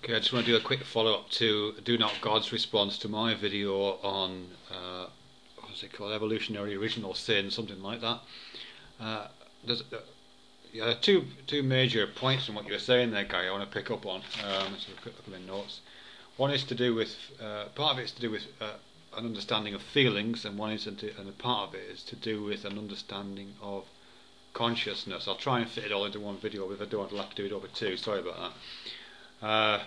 Okay, I just want to do a quick follow-up to DoNotGod's response to my video on what's it called, Evolutionary Original Sin, something like that. There's two major points in what you were saying there, Gary, I want to pick up on. So a couple of notes. One is to do with part of it is to do with an understanding of feelings, and and a part of it is to do with an understanding of consciousness. I'll try and fit it all into one video, but if I don't, I'll have to do it over two. Sorry about that.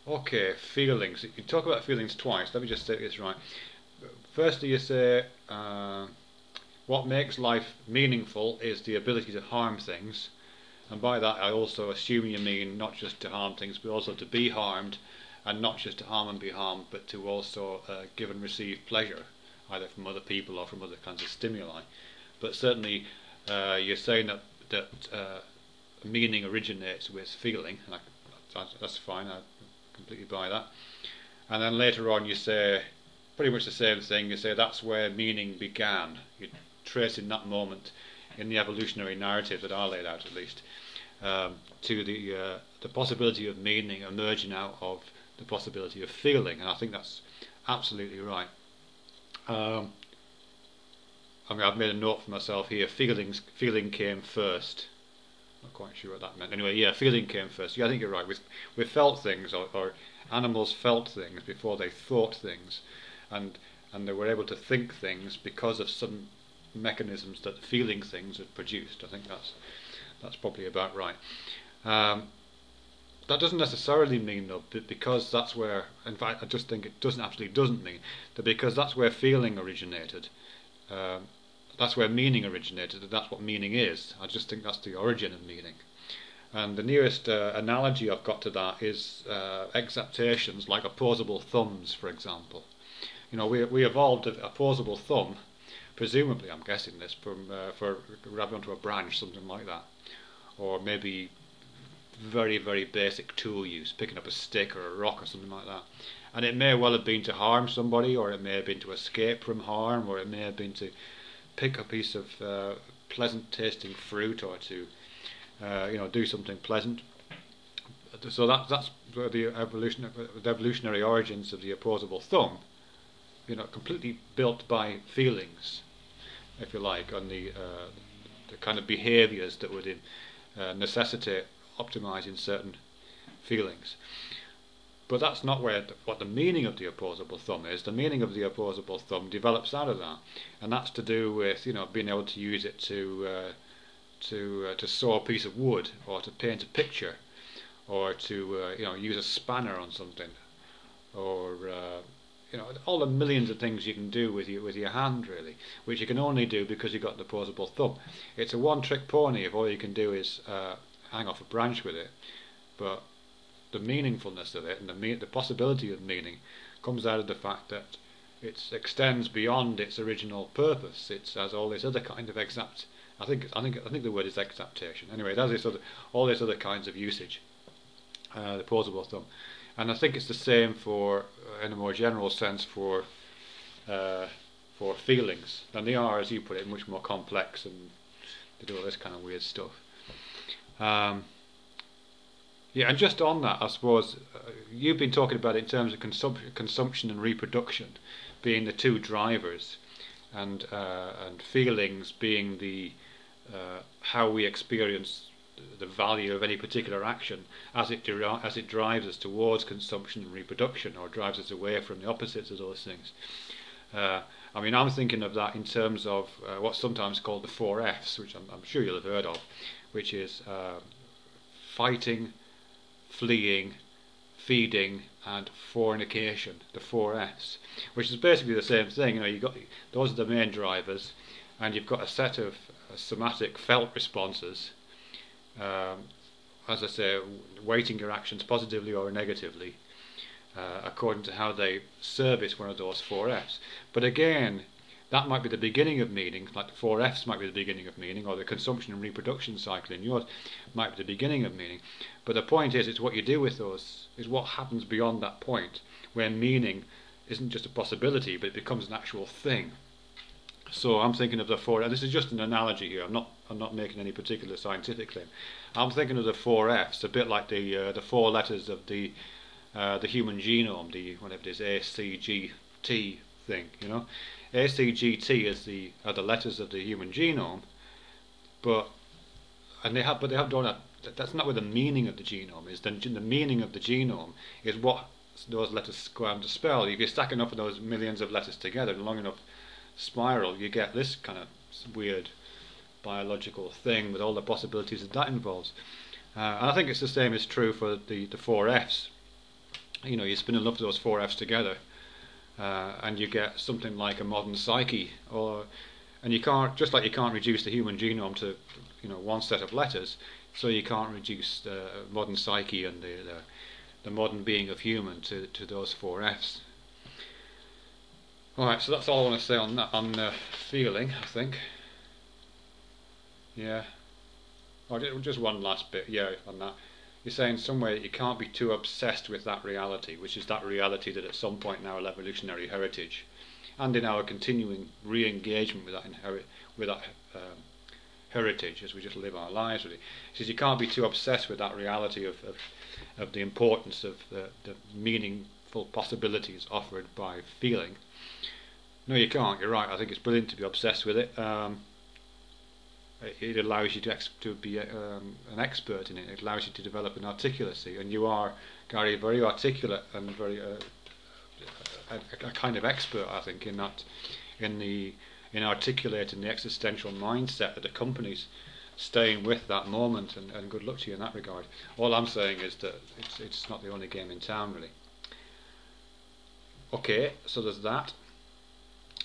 Okay, feelings. You talk about feelings twice. Let me just say this right. Firstly, you say what makes life meaningful is the ability to harm things, and by that I also assume you mean not just to harm things, but also to be harmed, and not just to harm and be harmed, but to also give and receive pleasure, either from other people or from other kinds of stimuli. But certainly, you're saying that meaning originates with feeling, and that's fine, I completely buy that. And then later on you say pretty much the same thing. You say that's where meaning began. You're tracing that moment in the evolutionary narrative that I laid out, at least, to the possibility of meaning emerging out of the possibility of feeling, and I think that's absolutely right. I mean, I've made a note for myself here. Feeling came first. Not quite sure what that meant. Anyway, yeah, feeling came first. Yeah, I think you're right. We felt things, or animals felt things before they thought things, and they were able to think things because of some mechanisms that feeling things had produced. I think that's probably about right. That doesn't necessarily mean, though, that because that's where, in fact, I just think it doesn't mean that because that's where feeling originated. That's where meaning originated, and that's what meaning is. I just think that's the origin of meaning. And the nearest analogy I've got to that is exaptations like opposable thumbs, for example. You know, we evolved a opposable thumb, presumably, I'm guessing this, for grabbing onto a branch, something like that. Or maybe very, very basic tool use, picking up a stick or a rock or something like that. And it may well have been to harm somebody, or it may have been to escape from harm, or it may have been to pick a piece of pleasant tasting fruit, or to do something pleasant. So that's the evolutionary origins of the opposable thumb. Completely built by feelings, if you like, on the kind of behaviours that would necessitate optimising certain feelings. But that's not what the meaning of the opposable thumb is. The meaning of the opposable thumb develops out of that, and that's to do with being able to use it to saw a piece of wood, or to paint a picture, or to use a spanner on something, or all the millions of things you can do with your hand, really, which you can only do because you've got the opposable thumb. It's a one-trick pony if all you can do is hang off a branch with it, but the meaningfulness of it and the possibility of meaning comes out of the fact that it extends beyond its original purpose. It has all this other kind of I think the word is exaptation. Anyway, it has all this other kinds of usage. The opposable thumb, and I think it's the same for, in a more general sense, for feelings. And they are, as you put it, much more complex, and they do all this kind of weird stuff. Yeah, and just on that, I suppose, you've been talking about it in terms of consumption and reproduction being the two drivers, and feelings being the how we experience the value of any particular action as it drives us towards consumption and reproduction, or drives us away from the opposites of those things. I mean, I'm thinking of that in terms of what's sometimes called the 4 Fs, which I'm sure you'll have heard of, which is fighting, fleeing, feeding, and fornication, the 4 Fs, which is basically the same thing. Those are the main drivers, and you've got a set of somatic felt responses, as I say, weighting your actions positively or negatively, according to how they service one of those 4 Fs. But again, that might be the beginning of meaning, like the 4 Fs might be the beginning of meaning, or the consumption and reproduction cycle in yours might be the beginning of meaning. But the point is, it's what you do with those, is what happens beyond that point, where meaning isn't just a possibility, but it becomes an actual thing. So I'm thinking of the four. This is just an analogy here. I'm not making any particular scientific claim. I'm thinking of the four Fs, a bit like the four letters of the human genome, the whatever it is, ACGT thing. You know, ACGT are the letters of the human genome, but they have done a. That's not where the meaning of the genome is. The meaning of the genome is what those letters go on to spell. If you stack enough of those millions of letters together in a long enough spiral, you get this kind of weird biological thing with all the possibilities that involves. And I think it's the same is true for the four Fs. You know, you spin enough of those four Fs together, and you get something like a modern psyche, and you can't, just like you can't reduce the human genome to, you know, one set of letters, so you can't reduce the modern psyche and the modern being of human to those four Fs. Alright, so that's all I want to say on that, on feeling, I think. Yeah. Oh, just one last bit, yeah, on that. You're saying somewhere that you can't be too obsessed with that reality, which is that reality that at some point in our evolutionary heritage, and in our continuing re-engagement with that heritage as we just live our lives with it. He says you can't be too obsessed with that reality of the importance of the meaningful possibilities offered by feeling. No, you can't. You're right. I think it's brilliant to be obsessed with it. It allows you to be an expert in it. It allows you to develop an articulacy, and you are, Gary, very articulate and very a kind of expert, I think, in that, in articulating the existential mindset that accompanies staying with that moment. And good luck to you in that regard. All I'm saying is that it's not the only game in town, really. Okay, so there's that.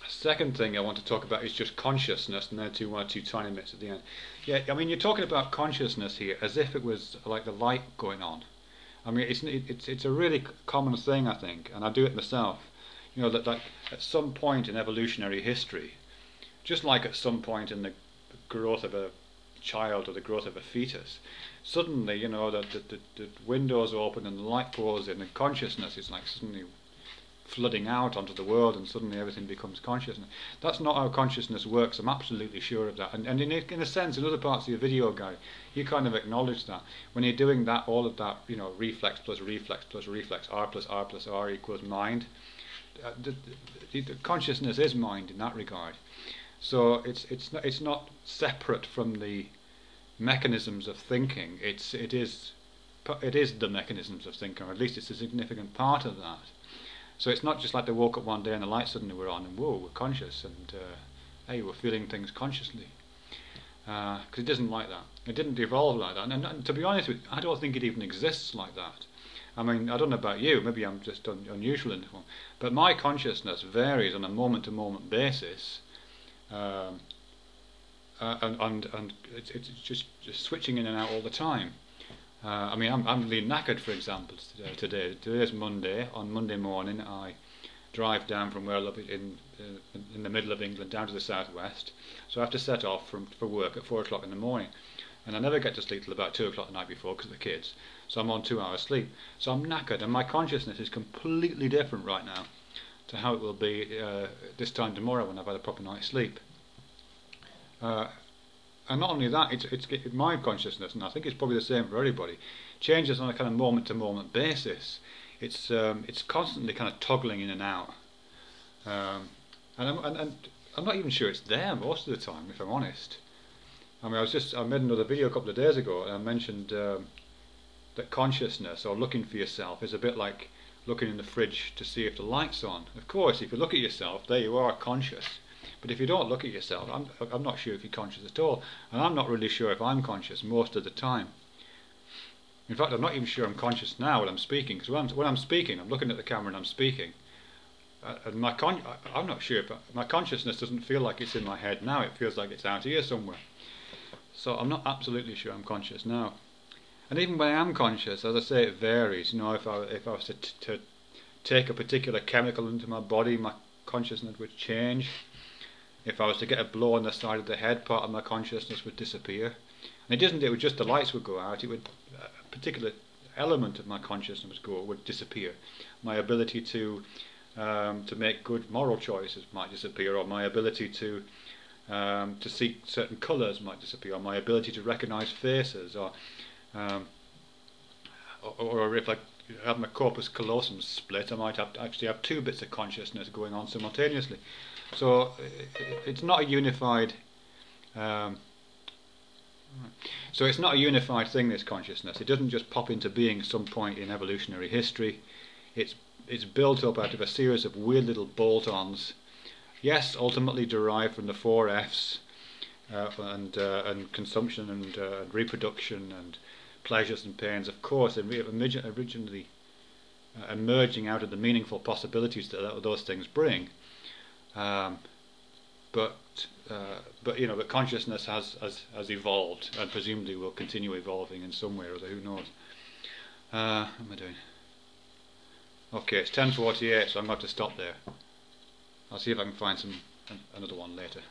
Second thing I want to talk about is just consciousness, and then one or two tiny bits at the end. Yeah, I mean, you're talking about consciousness here as if it was like the light going on. I mean, it's a really common thing, I think, and I do it myself. You know, that like at some point in evolutionary history, just like at some point in the growth of a child or the growth of a fetus, suddenly, you know, the windows open and the light pours in, and consciousness is like suddenly flooding out onto the world, and suddenly everything becomes consciousness. That's not how consciousness works. I'm absolutely sure of that. And in a sense, in other parts of your video, Guy, you kind of acknowledge that when you're doing that, all of that, you know, reflex plus reflex plus reflex, R plus R plus R equals mind. The consciousness is mind in that regard. So it's not separate from the mechanisms of thinking. It is the mechanisms of thinking, or at least it's a significant part of that. So it's not just like they woke up one day and the lights suddenly were on and whoa, we're conscious, and hey, we're feeling things consciously. Because it doesn't like that. It didn't evolve like that. And to be honest with you, I don't think it even exists like that. I mean, I don't know about you, maybe I'm just unusual in this one, but my consciousness varies on a moment-to-moment basis, and it's just switching in and out all the time. I mean, I'm really knackered, for example, today. Today's Monday. On Monday morning, I drive down from where I live in the middle of England down to the southwest. So I have to set off for work at 4 o'clock in the morning. And I never get to sleep till about 2 o'clock the night before because of the kids. So I'm on 2 hours sleep. So I'm knackered, and my consciousness is completely different right now to how it will be this time tomorrow when I've had a proper night's sleep. And not only that, it's my consciousness, and I think it's probably the same for everybody, changes on a kind of moment-to-moment basis. It's constantly kind of toggling in and out, and I'm not even sure it's there most of the time, if I'm honest. I mean, I made another video a couple of days ago, and I mentioned that consciousness, or looking for yourself, is a bit like looking in the fridge to see if the light's on. Of course, if you look at yourself, there you are, conscious. But if you don't look at yourself, I'm not sure if you're conscious at all, and I'm not really sure if I'm conscious most of the time. In fact, I'm not even sure I'm conscious now when I'm speaking, because when I'm speaking, I'm looking at the camera and I'm speaking, and I'm not sure if my consciousness doesn't feel like it's in my head now. It feels like it's out here somewhere. So I'm not absolutely sure I'm conscious now. And even when I am conscious, as I say, it varies. You know, if I was to take a particular chemical into my body, my consciousness would change. If I was to get a blow on the side of the head, part of my consciousness would disappear. And it would just the lights would go out. A particular element of my consciousness would disappear. My ability to make good moral choices might disappear, or my ability to to see certain colours might disappear, or my ability to recognise faces, um, or if I have my corpus callosum split, I might actually have two bits of consciousness going on simultaneously. So it's not a unified. Um, so it's not a unified thing, this consciousness. It doesn't just pop into being at some point in evolutionary history. It's built up out of a series of weird little bolt-ons. Yes, ultimately derived from the four Fs, and consumption and reproduction and pleasures and pains, of course, and originally emerging out of the meaningful possibilities that those things bring. But but consciousness has evolved, and presumably will continue evolving in some way or other. Who knows? What am I doing? Okay, it's 10:48, so I'm going to have to stop there. I'll see if I can find another one later.